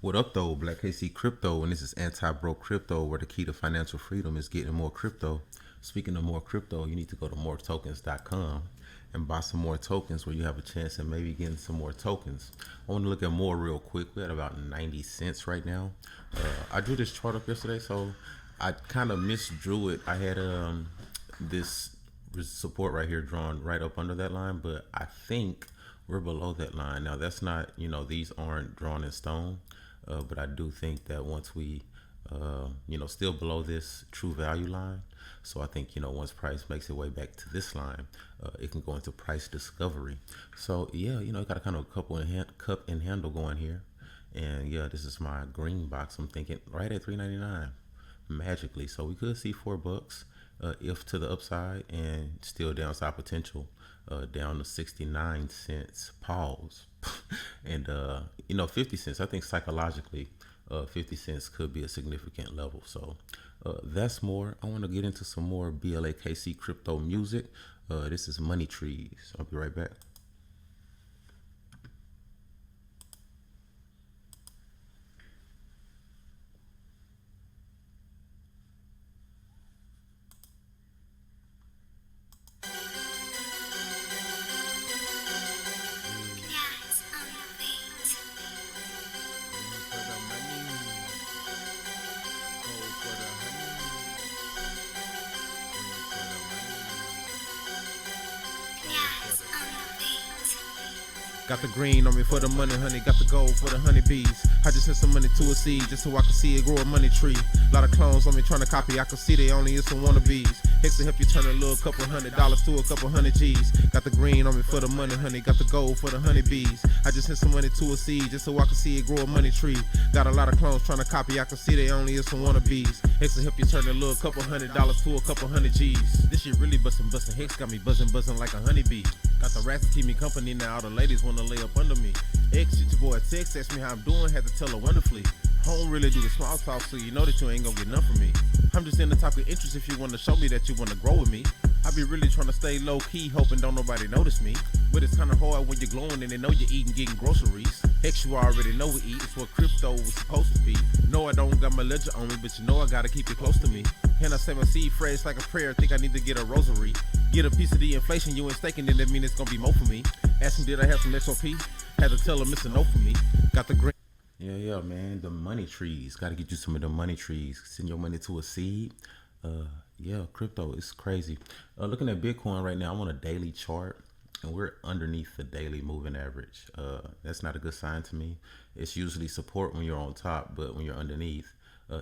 What up though, BlaKCrypto, and this is anti-broke crypto, where the key to financial freedom is getting more crypto. Speaking of more crypto, you need to go to moretokens.com and buy some more tokens where you have a chance of maybe getting some more tokens. I want to look at more real quick. We're at about 90 cents right now. I drew this chart up yesterday, so I kind of misdrew it. I had this support right here drawn right up under that line, but I think we're below that line. Now that's not, these aren't drawn in stone, but I do think that once we, still below this true value line. So I think, once price makes its way back to this line, it can go into price discovery. So yeah, got a kind of cup and handle going here. And yeah, this is my green box. I'm thinking right at 3.99 magically. So we could see $4 if to the upside, and still downside potential down to 69 cents. Pause. And 50 cents. I think psychologically, 50 cents could be a significant level. So that's more. I want to get into some more BlaKC crypto music. This is Money Trees. I'll be right back. Got the green on me for the money, honey. Got the gold for the honeybees. I just sent some money to a seed just so I can see it grow a money tree. Lot of clones on me trying to copy. I can see they only is some wannabes. Hex to help you turn a little couple $100 to a couple hundred G's. Got the green on me for the money, honey. Got the gold for the honeybees. I just sent some money to a seed just so I can see it grow a money tree. Got a lot of clones trying to copy. I can see they only is some wannabes. Hex to help you turn a little couple $100 to a couple hundred G's. This shit really bustin'. Hex got me buzzing like a honeybee. Got the rats to keep me company now. All the ladies wanna lay up under me. X, shit, your boy text, ask me how I'm doing. Had to tell her wonderfully. I don't really do the small talk, so you know that you ain't gonna get none from me. I'm just in the type of interest if you wanna show me that you wanna grow with me. I be really trying to stay low key, hoping don't nobody notice me. But it's kinda hard when you're glowing and they know you're eating, getting groceries. Hex, you already know we eat. It's what crypto was supposed to be. No, I don't got my ledger on me, but you know I gotta keep it close to me. And I say my seed phrase like a prayer. Think I need to get a rosary. Get a piece of the inflation you ain't staking, then that mean it's gonna be more for me. Ask him, did I have some XOP? Had to tell him it's a no for me. Got the green. Yeah, man. The money trees. Got to get you some of the money trees. Send your money to a seed. Yeah, crypto is crazy. Looking at Bitcoin right now, I'm on a daily chart, and we're underneath the daily moving average. That's not a good sign to me. It's usually support when you're on top, but when you're underneath,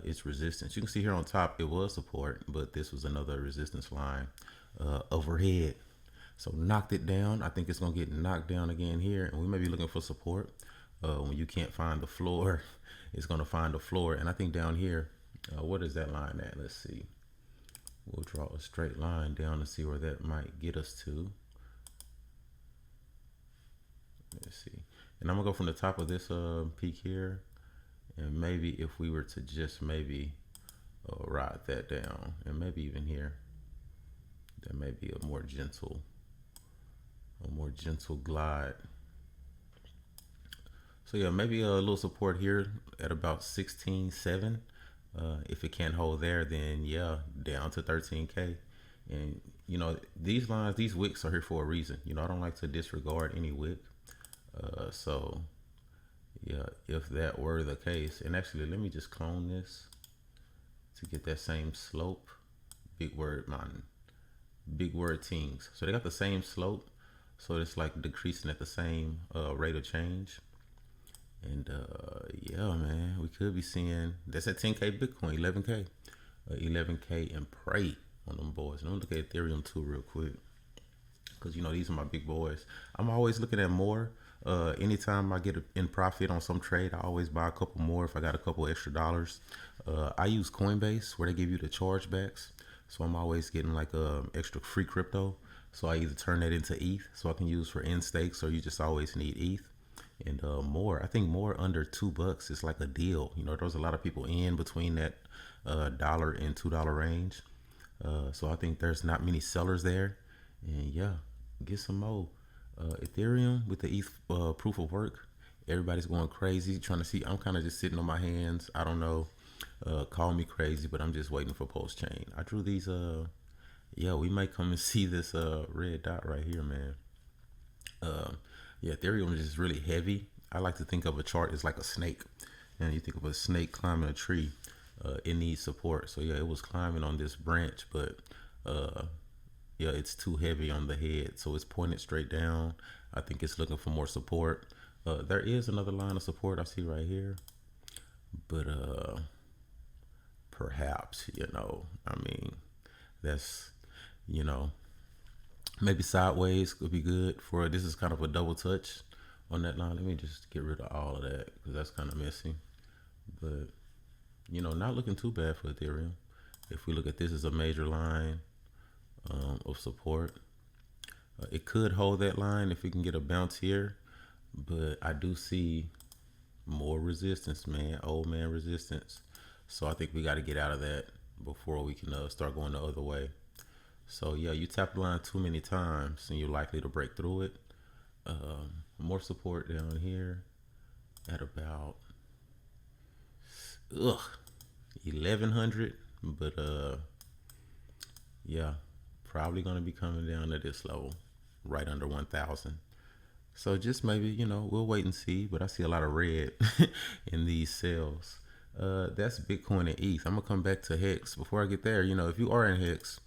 it's resistance. You can see here on top, it was support, but this was another resistance line overhead. So knocked it down. I think it's going to get knocked down again here, and we may be looking for support. When you can't find the floor, it's going to find the floor. And I think down here, what is that line at? Let's see. We'll draw a straight line down to see where that might get us to. Let's see. And I'm going to go from the top of this peak here. And maybe if we were to just maybe ride that down, and maybe even here, there may be a more gentle glide. So yeah, maybe a little support here at about 16.7. If it can't hold there, then yeah, down to 13K. And these lines, these wicks are here for a reason. I don't like to disregard any wick. So yeah, if that were the case, and actually let me just clone this to get that same slope. Big word things. So they got the same slope. So it's like decreasing at the same rate of change. And yeah, man, we could be seeing that's at 10K Bitcoin, 11K and pray on them boys. And I'm looking at Ethereum too real quick, because these are my big boys. I'm always looking at more. Anytime I get in profit on some trade, I always buy a couple more if I got a couple extra dollars. I use Coinbase where they give you the chargebacks, so I'm always getting like extra free crypto. So I either turn that into ETH, so I can use for end stakes, or you just always need ETH. And more, I think more under $2 is like a deal. There's a lot of people in between that $1 and $2 range. So I think there's not many sellers there. And yeah, get some more. Ethereum with the ETH proof of work Everybody's going crazy trying to see. I'm kind of just sitting on my hands. I don't know. Call me crazy, but I'm just waiting for post chain. I drew these. Yeah, we might come and see this red dot right here, man. Yeah, Ethereum is just really heavy. I like to think of a chart as like a snake, and you think of a snake climbing a tree. It needs support. So yeah, it was climbing on this branch, but yeah, it's too heavy on the head, so it's pointed straight down. I think it's looking for more support. There is another line of support I see right here, but perhaps, I mean, that's, you know, maybe sideways could be good for this is kind of a double touch on that line. Let me just get rid of all of that because that's kind of messy, but not looking too bad for Ethereum. If we look at this as a major line of support, it could hold that line if we can get a bounce here, but I do see more resistance, man, old man resistance. So I think we got to get out of that before we can start going the other way. So yeah, you tap the line too many times and you're likely to break through it. More support down here at about 1100, but yeah, probably gonna be coming down to this level right under 1000. So just maybe, we'll wait and see, but I see a lot of red in these sales. That's Bitcoin and ETH. I'm gonna come back to Hex. Before I get there, if you are in Hex,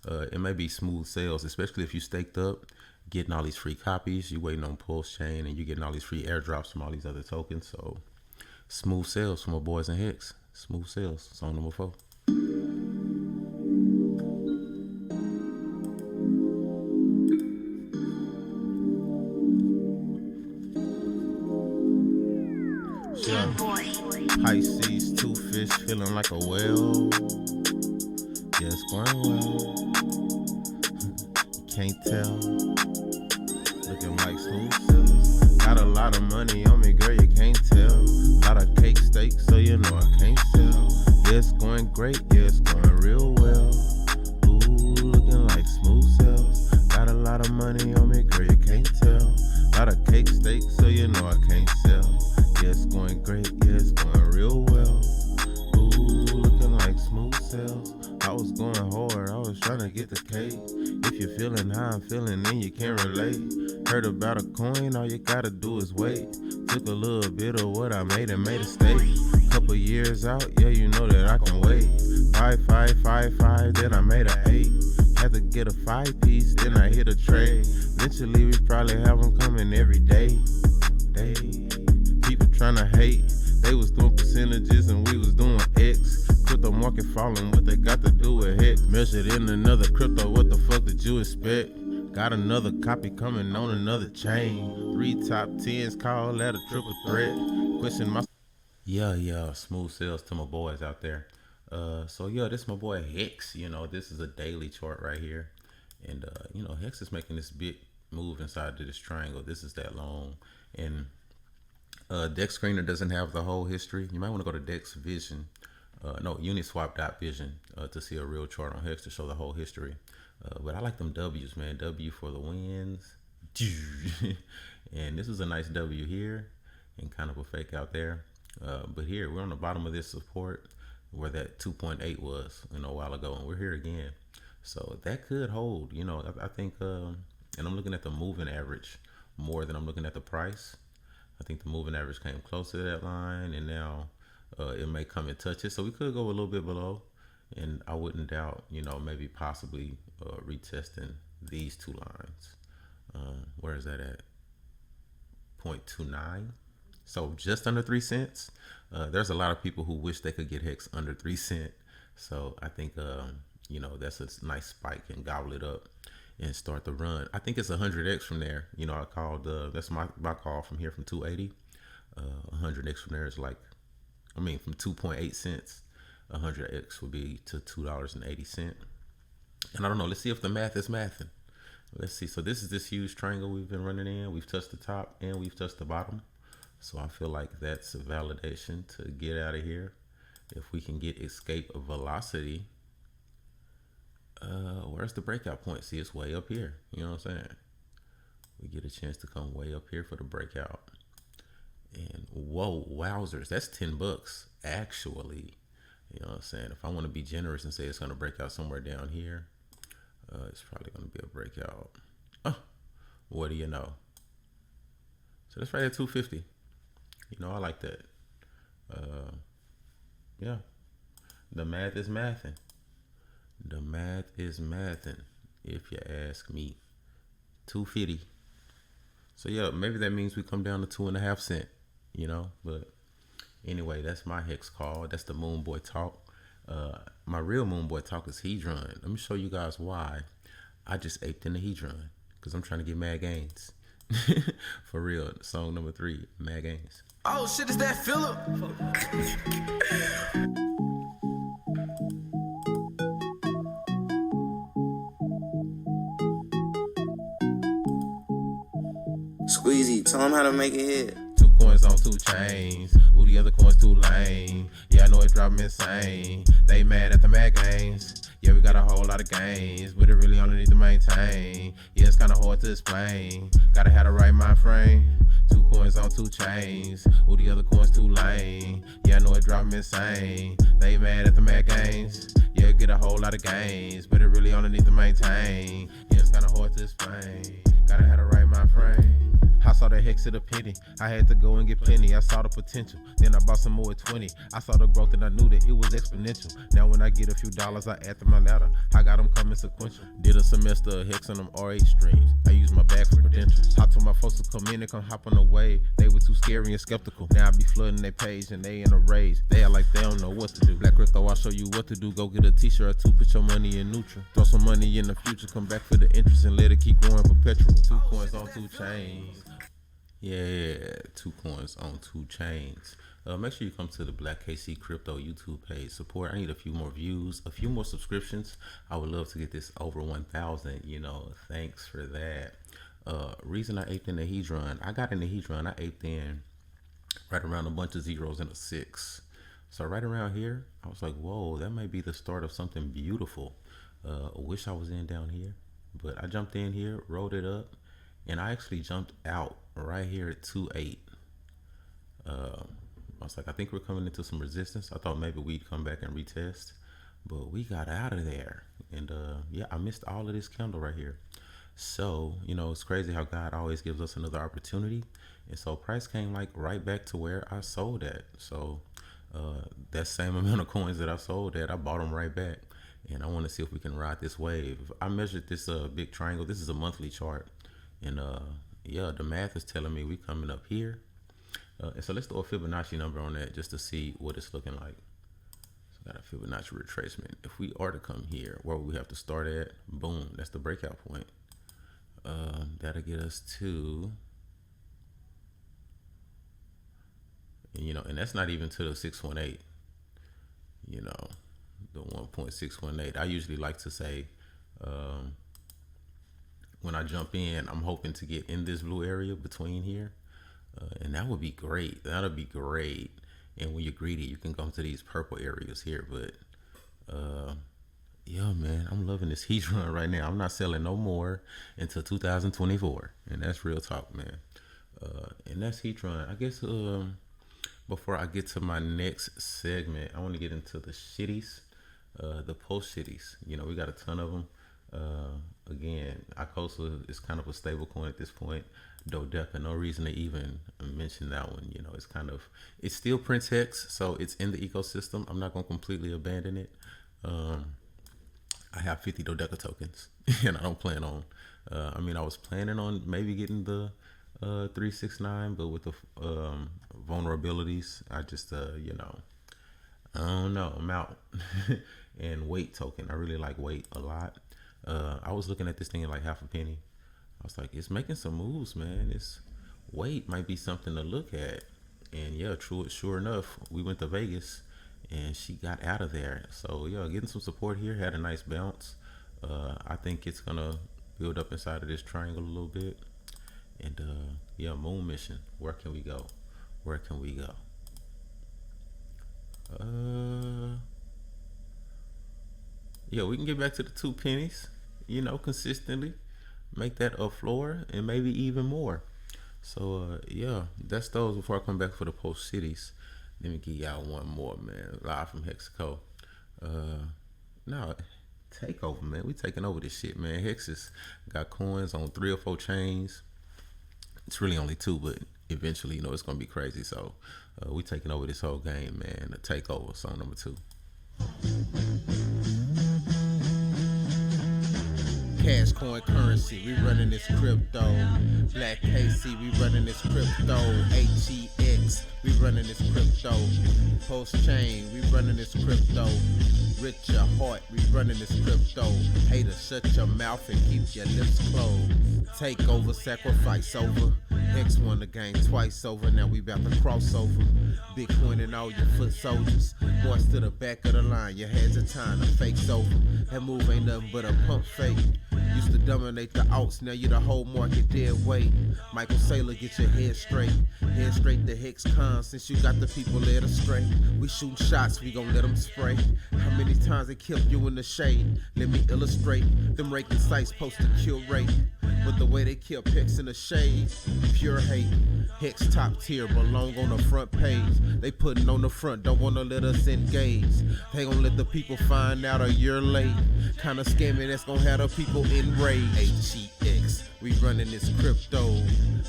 it may be smooth sales, especially if you staked up, getting all these free copies, you waiting on Pulse Chain, and you getting all these free airdrops from all these other tokens. So smooth sales from my boys in Hex. Smooth sales. Song number 4. Pisces, 2 fish, feeling like a whale. Yeah, it's going well. Can't tell. Looking like smooth sales. Got a lot of money on me, girl, you can't tell. Lot of cake steaks, so you know I can't sell. Yeah, it's going great, yeah, it's going real well. Ooh, looking like smooth sales. Got a lot of money on me, girl, you can't tell. Lot of cake steaks, so you know I can't sell. Yeah, it's going great, yeah, it's going real well. Ooh, looking like smooth sales. I was going hard, I was trying to get the cake. If you're feeling how I'm feeling, then you can't relate. Heard about a coin, all you gotta do is wait. Took a little bit of what I made and made a stake. Couple years out, yeah, you know that I can wait. 5, 5, 5, 5, then I made a 8. Had to get a 5 piece, then I hit a trade. Eventually we probably have them coming every day. People trying to hate, they was doing percentages and we was doing X. Crypto market falling, what they got to do with Hex? Measured in another crypto, what the fuck did you expect? Got another copy coming on another chain. 3 top 10s, call that a triple threat. Question my... Yeah, smooth sales to my boys out there. So yeah, this is my boy Hex. This is a daily chart right here. And Hex is making this big move inside of this triangle. This is that long. And Dex Screener doesn't have the whole history. You might want to go to Dex Vision. No, Uniswap.vision to see a real chart on Hex to show the whole history. But I like them W's, man. W for the wins. And this is a nice W here and kind of a fake out there. But here, we're on the bottom of this support where that 2.8 was, a while ago. And we're here again. So that could hold, I think, and I'm looking at the moving average more than I'm looking at the price. I think the moving average came close to that line, and now it may come and touch it. So we could go a little bit below, and I wouldn't doubt, maybe possibly retesting these 2 lines. Where is that at? 0.29. So just under 3 cents. There's a lot of people who wish they could get Hex under 3 cents. So I think, that's a nice spike and gobble it up and start the run. I think it's 100x from there. I called, that's my call from here from 280. 100x from there is from 2.8 cents, 100x would be to $2.80. And I don't know, let's see if the math is mathing. Let's see. So this is this huge triangle we've been running in. We've touched the top and we've touched the bottom. So I feel like that's a validation to get out of here. If we can get escape velocity, where's the breakout point? See, it's way up here. You know what I'm saying? We get a chance to come way up here for the breakout. And whoa, wowzers, that's $10 actually. You know what I'm saying? If I want to be generous and say it's gonna break out somewhere down here, it's probably gonna be a breakout. Oh, what do you know? So that's right at 250. You know, I like that. Yeah, the math is mathing. The math is mathing, if you ask me. 250. So yeah, maybe that means we come down to 2.5 cents. You know, but anyway, that's my hex call. That's the Moon Boy talk. My real Moon Boy talk is Hedron. Let me show you guys why I just aped in the Hedron, because I'm trying to get mad gains. For real. Song number 3, mad gains. Oh shit, is that Philip? Squeezy, tell him how to make it hit. 2 coins on 2 chains. Ooh, the other coins too lame. Yeah, I know it drop 'em insane. They mad at the mad gains. Yeah, we got a whole lot of gains, but it really only need to maintain. Yeah, it's kinda hard to explain. Gotta have the right mind frame. 2 coins on 2 chains. Ooh, the other coins too lame. Yeah, I know it drop 'em insane. They mad at the mad gains. Yeah, get a whole lot of gains, but it really only need to maintain. Yeah, it's kinda hard to explain. Gotta have the right mind frame. I saw that hex at a penny. I had to go and get plenty. I saw the potential. Then I bought some more at 20. I saw the growth and I knew that it was exponential. Now when I get a few dollars, I add to my ladder. I got them coming sequential. Did a semester of hex on them RH streams. I used my bag for credentials. I told my folks to come in and come hop on the wave. They were too scary and skeptical. Now I be flooding their page and they in a rage. They are like they don't know what to do. BlaKCrypto, I'll show you what to do. Go get a t-shirt or 2, put your money in neutral. Throw some money in the future, come back for the interest and let it keep growing perpetual. 2 coins on 2 chains. Yeah, 2 coins on 2 chains. Make sure you come to the BlaKCrypto YouTube page. Support. I need a few more views, a few more subscriptions. I would love to get this over 1,000. You know, thanks for that. Reason I aped in the Hedron. I got in the Hedron. I aped in right around a bunch of zeros and a 6. So right around here, I was like, whoa, that might be the start of something beautiful. I wish I was in down here, but I jumped in here, rolled it up, and I actually jumped out right here at 2.8. I was like, I think we're coming into some resistance. I thought maybe we'd come back and retest, but we got out of there. And yeah, I missed all of this candle right here. So, you know, it's crazy how God always gives us another opportunity. And so price came like right back to where I sold at. So that same amount of coins that I sold at, I bought them right back. And I want to see if we can ride this wave. I measured this big triangle. This is a monthly chart. And yeah, the math is telling me we coming up here. And so let's do a Fibonacci number on that just to see what it's looking like. So got a Fibonacci retracement. If we are to come here, where we have to start at, boom, that's the breakout point. That'll get us to, and, you know, and that's not even to the 618, you know, the 1.618. I usually like to say, when I jump in, I'm hoping to get in this blue area between here. And that would be great. That'll be great. And when you're greedy, you can come to these purple areas here. But yeah, man, I'm loving this Hedron right now. I'm not selling no more until 2024. And that's real talk, man. And that's Hedron. I guess before I get to my next segment, I want to get into the shitties, the post shitties. You know, we got a ton of them. Again, Icosa is kind of a stable coin at this point. Dodeca, no reason to even mention that one. You know, it's kind of, it's still Prince Hex, so it's in the ecosystem. I'm not going to completely abandon it. I have 50 Dodeca tokens, and I don't plan on, I mean, I was planning on maybe getting the 369, but with the vulnerabilities, I just, you know, I don't know, I'm out. And weight token, I really like weight a lot. I was looking at this thing at like half a penny. I was like, it's making some moves, man. It's weight might be something to look at. And yeah, sure enough, we went to Vegas and she got out of there. So yeah, getting some support here, had a nice bounce. I think it's gonna build up inside of this triangle a little bit. And yeah, moon mission. Where can we go? Where can we go? Yeah, we can get back to the 2 pennies, you know, consistently. Make that a floor and maybe even more. So yeah, that's those. Before I come back for the post cities, let me give y'all one more, man, live from Hexaco. No, takeover, man. We taking over this shit, man. Hexus got coins on 3 or 4 chains. It's really only 2, but eventually, it's gonna be crazy. So we taking over this whole game, man. The takeover, song number 2. Cash coin currency, we running this crypto. BlaKCrypto, we running this crypto. HEX, we running this crypto. Post chain, we running this crypto. Rich your heart, we running this crypto. Hater, shut your mouth and keep your lips closed. Take over, sacrifice over. Hex won the game twice over, now we about to cross over. Bitcoin and all your foot soldiers. Boys to the back of the line, your heads are time, the fake's over. That move ain't nothing but a pump fake. Used to dominate the outs, now you the whole market dead weight. Michael Saylor, get your head straight. Head straight to Hex Con, since you got the people led astray. We shooting shots, we gon' let them spray. How many times they kept you in the shade? Let me illustrate. Them raking sites post the kill rate. But the way they kept Hex in the shade, pure hate. Hex top tier, belong on the front page. They putting on the front, don't wanna let us engage. They gon' let the people find out a year late. Kinda scamming, that's gon' have the people enraged. HEX, we running this crypto.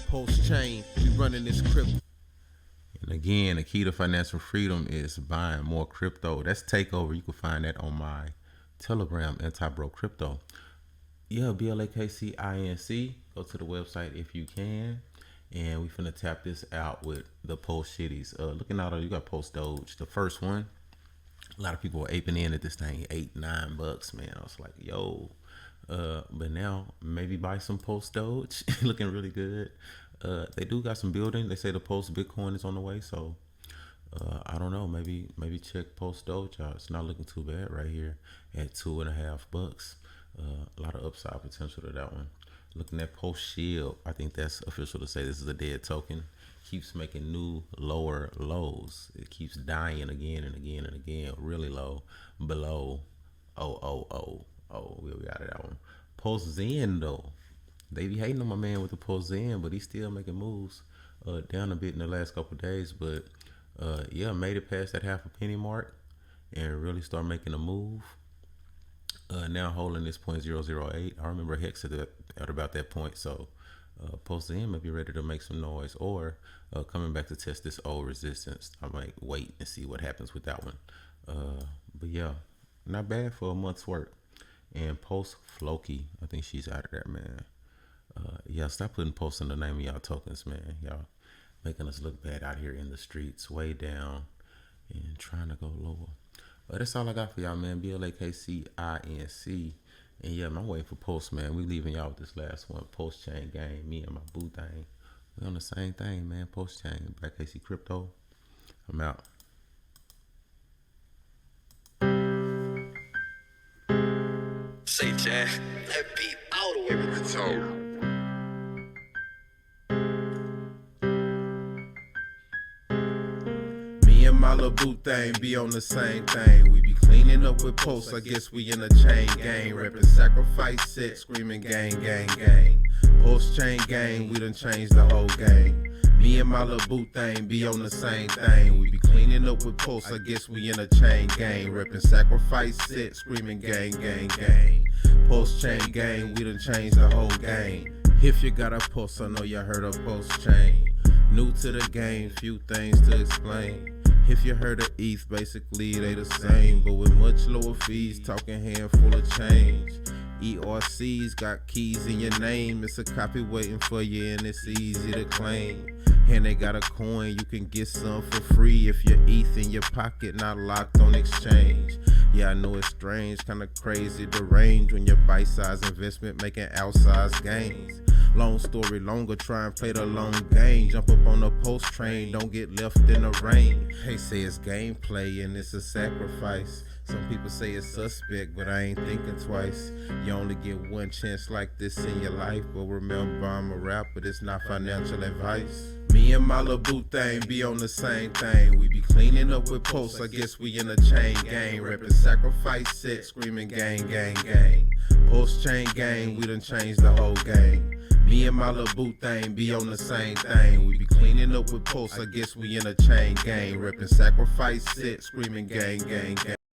Post chain, we running this crypto. And again, the key to financial freedom is buying more crypto. That's takeover. You can find that on my Telegram, Anti-Bro Crypto. Yeah, BlaKCrypto. Go to the website if you can. And we finna tap this out with the post shitties. Looking out, you got post Doge. The first one, a lot of people were aping in at this thing, $8-9, man. I was like, yo. But now maybe buy some post Doge. Looking really good. They do got some building. They say the post Bitcoin is on the way. So I don't know. Maybe check post Doge out. It's not looking too bad right here at $2.50. A lot of upside potential to that one. Looking at post shield, I think that's official to say this is a dead token. Keeps making new lower lows. It keeps dying again and again and again. Really low, below 0.000. We got it, that one. Post Zen though, they be hating on my man with the post Zen, but he's still making moves down a bit in the last couple of days. But yeah, made it past that half a penny mark and really start making a move. Now holding this 0.008. I remember Hex at about that point. So post Zen may be ready to make some noise, or coming back to test this old resistance. I might wait and see what happens with that one. But yeah, not bad for a month's work. And post Floki, I think she's out of there, man. Yeah, stop putting posts in the name of y'all tokens, man. Y'all making us look bad out here in the streets, way down and trying to go lower. But that's all I got for y'all, man. BlaKCrypto. And yeah, man, I'm waiting for post, man. We leaving y'all with this last one. Post chain game. Me and my boo thing. We on the same thing, man. Post chain. BlaKCrypto. I'm out. Say, Chad, that beat all the way to the top. Me and my little boo thing be on the same thing. We be cleaning up with posts, I guess we in a chain gang. Reppin' sacrifice set, screaming gang, gang, gang. Post chain gang, we done changed the whole game. Me and my little boo thing be on the same thing. We be cleaning up with posts, I guess we in a chain gang. Reppin' sacrifice set, screaming gang, gang, gang. Post chain gang, we done changed the whole game. If you got a post, I know you heard of post chain. New to the game, few things to explain. If you heard of ETH, basically they the same, but with much lower fees, talking handful of change. ERCs got keys in your name, it's a copy waiting for you and it's easy to claim. And they got a coin, you can get some for free if your ETH in your pocket, not locked on exchange. Yeah, I know it's strange, kinda crazy, deranged when your bite-sized investment making outsized gains. Long story longer, try and play the long game. Jump up on the post train, don't get left in the rain. They say it's gameplay and it's a sacrifice. Some people say it's suspect, but I ain't thinking twice. You only get one chance like this in your life. But remember, I'm a rapper, it's not financial advice. Me and my little boo thing be on the same thing. We be cleaning up with posts, I guess we in a chain gang. Reppin' sacrifice set, screaming gang, gang, gang. Post chain gang, we done changed the whole game. Me and my little boot thing be on the same thing. We be cleaning up with pulse, I guess we in a chain gang. Reppin' sacrifice set, screaming gang, gang, gang.